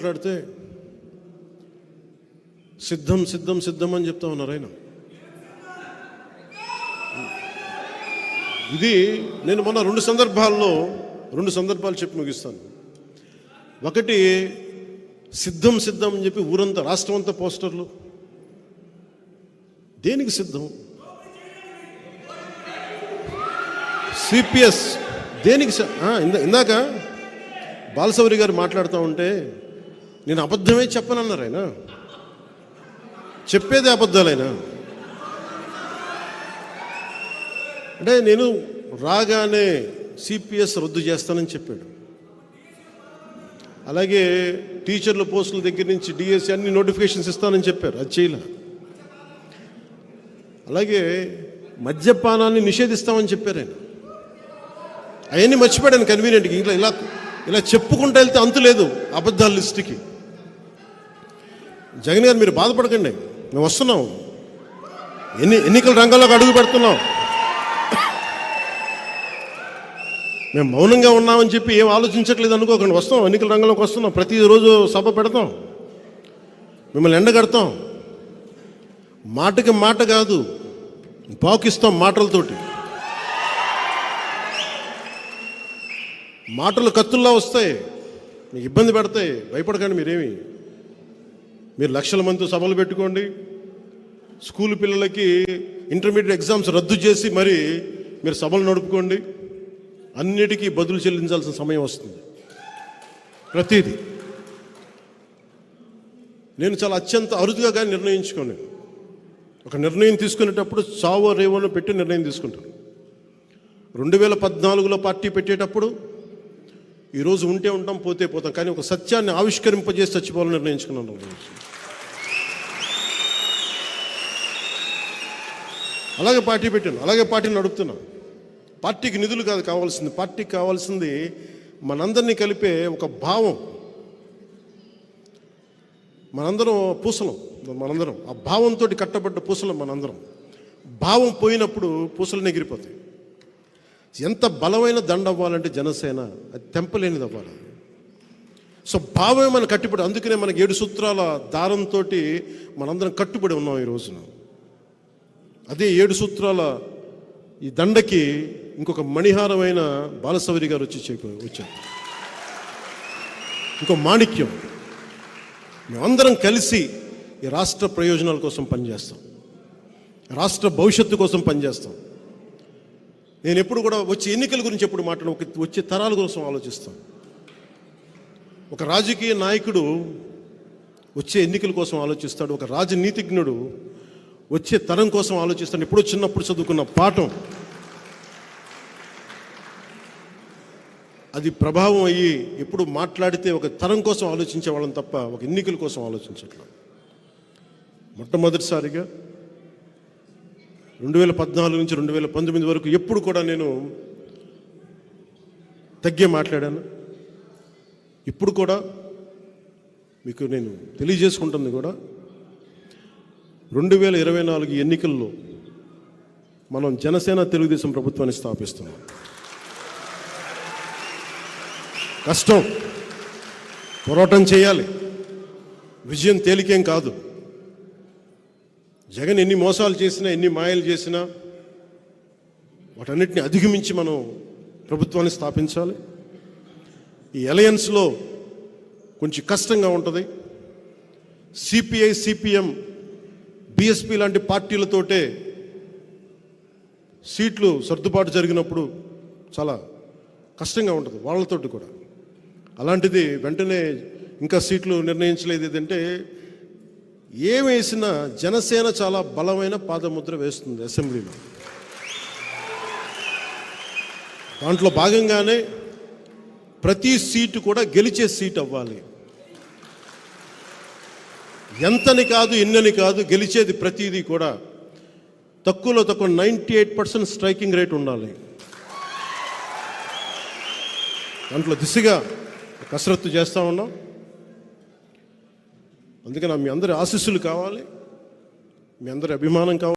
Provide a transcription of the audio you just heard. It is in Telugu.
మాట్లాడితే సిద్ధం సిద్ధం సిద్ధం అని చెప్తా ఉన్నారు ఆయన. ఇది నేను మొన్న రెండు సందర్భాలు చెప్పి ముగిస్తాను. ఒకటి, సిద్ధం సిద్ధం అని చెప్పి ఊరంతా రాష్ట్రం అంతా పోస్టర్లు. దేనికి సిద్ధం? సిపిఎస్ దేనికి? ఇందాక బాలశౌరి గారు మాట్లాడుతూ ఉంటే నేను అబద్ధమే చెప్పనన్నారు ఆయన. చెప్పేది అబద్ధాలైనా అంటే నేను రాగానే సిపిఎస్ రద్దు చేస్తానని చెప్పాడు. అలాగే టీచర్ల పోస్టుల దగ్గర నుంచి డిఎస్సి అన్ని నోటిఫికేషన్స్ ఇస్తానని చెప్పారు, అది చేయలే. అలాగే మద్యపానాన్ని నిషేధిస్తామని చెప్పారు ఆయన. అవన్నీ మర్చిపోయాను కన్వీనియంట్గా. ఇలా చెప్పుకుంటూ వెళ్తే అంతు లేదు అబద్ధాల లిస్టుకి. జగన్ గారు మీరు బాధపడకండి, మేము వస్తున్నాం, ఎన్నికల రంగంలోకి అడుగు పెడుతున్నాం. మేము మౌనంగా ఉన్నామని చెప్పి ఏం ఆలోచించట్లేదు అనుకోకండి. వస్తాం, ఎన్నికల రంగంలోకి వస్తున్నాం. ప్రతిరోజు సభ పెడతాం, మిమ్మల్ని ఎండగడతాం. మాటకి మాట కాదు, పాకిస్తాం మాటలతోటి. మాటలు కత్తుల్లా వస్తాయి, మీకు ఇబ్బంది పెడతాయి. భయపడకండి మీరు లక్షల మందితో సభలు పెట్టుకోండి. స్కూల్ పిల్లలకి ఇంటర్మీడియట్ ఎగ్జామ్స్ రద్దు చేసి మరి మీరు సభలు నడుపుకోండి. అన్నిటికీ బదులు చెల్లించాల్సిన సమయం వస్తుంది. ప్రతిదీ నేను చాలా అత్యంత అరుదుగా కానీ నిర్ణయించుకోను. ఒక నిర్ణయం తీసుకునేటప్పుడు చావో రేవోనో పెట్టి నిర్ణయం తీసుకుంటాను. 2014లో పార్టీ పెట్టేటప్పుడు ఈరోజు ఉంటే ఉంటాం, పోతే పోతాం, కానీ ఒక సత్యాన్ని ఆవిష్కరింపజేసి చచ్చిపోవాలని నిర్ణయించుకున్నాను. అలాగే పార్టీ పెట్టాను, అలాగే పార్టీని నడుపుతున్నాను. పార్టీకి నిధులు కాదు కావాల్సింది, పార్టీకి కావాల్సింది మనందరినీ కలిపే ఒక భావం. మనందరం పూసలం, మనందరం ఆ భావంతో కట్టబడ్డ పూసలం మనందరం. భావం పోయినప్పుడు పూసలు ఎగిరిపోతాయి. ఎంత బలమైన దండ అవ్వాలంటే జనసేన అది తెంపలేనిది అవ్వాలి. సో భావమే మన కట్టుబడి. అందుకనే మనకి 7 సూత్రాల దారంతో మనందరం కట్టుబడి ఉన్నాం ఈ రోజున. అదే 7 సూత్రాల ఈ దండకి ఇంకొక మణిహారమైన బాలశౌరి గారు వచ్చారు. ఇంకో మాణిక్యం. మేమందరం కలిసి ఈ రాష్ట్ర ప్రయోజనాల కోసం పనిచేస్తాం, రాష్ట్ర భవిష్యత్తు కోసం పనిచేస్తాం. నేను ఎప్పుడు కూడా వచ్చే ఎన్నికల గురించి ఎప్పుడు వచ్చే తరాల కోసం ఆలోచిస్తాను. ఒక రాజకీయ నాయకుడు వచ్చే ఎన్నికల కోసం ఆలోచిస్తాడు, ఒక రాజనీతిజ్ఞుడు వచ్చే తరం కోసం ఆలోచిస్తాడు. ఎప్పుడో చిన్నప్పుడు చదువుకున్న పాఠం అది ప్రభావం అయ్యి ఎప్పుడు మాట్లాడితే ఒక తరం కోసం ఆలోచించే వాళ్ళని తప్ప ఒక ఎన్నికల కోసం ఆలోచించట్లేదు. మొట్టమొదటిసారిగా 2014 నుంచి 2019 వరకు ఎప్పుడు కూడా నేను తగ్గే మాట్లాడాను. ఇప్పుడు కూడా మీకు నేను తెలియజేసుకుంటుంది కూడా 2024 ఎన్నికల్లో మనం జనసేన తెలుగుదేశం ప్రభుత్వాన్ని స్థాపిస్తున్నాం. కష్టం, పోరాటం చేయాలి, విజయం తేలికేం కాదు. జగన్ ఎన్ని మోసాలు చేసినా, ఎన్ని మాయలు చేసినా వాటన్నిటిని అధిగమించి మనం ప్రభుత్వాన్ని స్థాపించాలి. ఈ అలయన్స్లో కొంచెం కష్టంగా ఉంటుంది. సిపిఐ, సిపిఎం, బిఎస్పి లాంటి పార్టీలతోటే సీట్లు సర్దుబాటు జరిగినప్పుడు చాలా కష్టంగా ఉంటుంది వాళ్ళతోటి కూడా. అలాంటిది వెంటనే ఇంకా సీట్లు నిర్ణయించలేదు. ఏదంటే ఏమేసినా జనసేన చాలా బలమైన పాదముద్ర వేస్తుంది అసెంబ్లీలో. దాంట్లో భాగంగానే ప్రతి సీటు కూడా గెలిచే సీట్ అవ్వాలి. ఎంతని కాదు, ఎన్నని కాదు, గెలిచేది ప్రతిదీ కూడా తక్కువలో తక్కువ 98% స్ట్రైకింగ్ రేట్ ఉండాలి. దాంట్లో దిశగా కసరత్తు చేస్తూ ఉన్నాం. అందుకని మీ అందరి ఆశీస్సులు కావాలి, మీ అందరి అభిమానం కావాలి.